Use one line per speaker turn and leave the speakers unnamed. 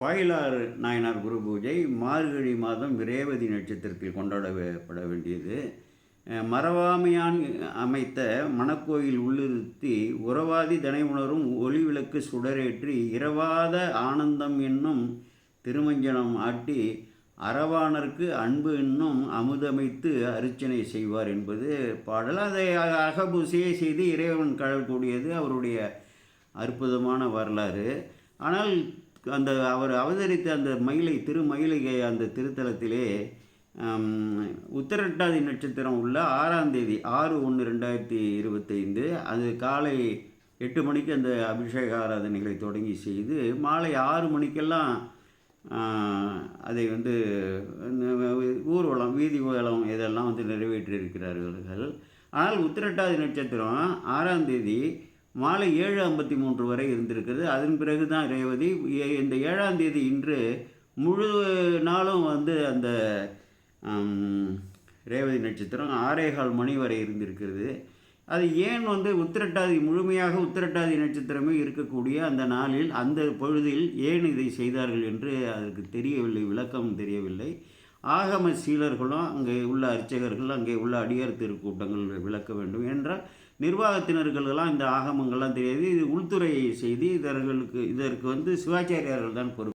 வாயிலார் நாயனார் குரு பூஜை மார்கழி மாதம் ரேவதி நட்சத்திரத்தில் கொண்டாடப்பட வேண்டியது. மறவாமையான் அமைத்த மணக்கோயில் உள்ளிருத்தி உறவாதி தனை உணரும் ஒளிவிளக்கு சுடரேற்றி இரவாத ஆனந்தம் என்னும் திருமஞ்சனம் ஆட்டி அரவானர்க்கு அன்பு என்னும் அமுதமைத்து அர்ச்சனை செய்வார் என்பது பாடல். அதை அகபூசையை செய்து இறைவன் கழக்கூடியது அவருடைய அற்புதமான வரலாறு. ஆனால் அவர் அவதரித்த அந்த திருமயிலை அந்த திருத்தலத்திலே உத்திரட்டாதி நட்சத்திரம் உள்ள 6ஆம் தேதி 6/1/2025 அது காலை 8 மணிக்கு அந்த அபிஷேக ஆராதனைகளை தொடங்கி செய்து மாலை 6 மணிக்கெல்லாம் அதை ஊர்வலம் வீதி ஊர்வலம் இதெல்லாம் நிறைவேற்றியிருக்கிறார்கள். ஆனால் உத்திரட்டாதி நட்சத்திரம் 6ஆம் தேதி மாலை 7:53 வரை இருந்திருக்கிறது. அதன் பிறகு தான் ரேவதி. இந்த 7ஆம் தேதி இன்று முழு நாளும் அந்த ரேவதி நட்சத்திரம் 6:15 மணி வரை இருந்திருக்கிறது. அது ஏன் முழுமையாக உத்திரட்டாதி நட்சத்திரமே இருக்கக்கூடிய அந்த நாளில் அந்த பொழுதில் ஏன் இதை செய்தார்கள் என்று அதற்கு தெரியவில்லை, விளக்கம் தெரியவில்லை. ஆகம சீலர்களும் அங்கே உள்ள அர்ச்சகர்கள் அங்கே உள்ள அடியார் திருக்கூட்டங்கள் விளக்க வேண்டும் என்றால் நிர்வாகத்தினர்களெல்லாம் இந்த ஆகமங்கள்லாம் தெரியாது. இது உள்துறை செய்தி. இதற்கு சிவாச்சாரியார்கள் தான் பொறுப்பு.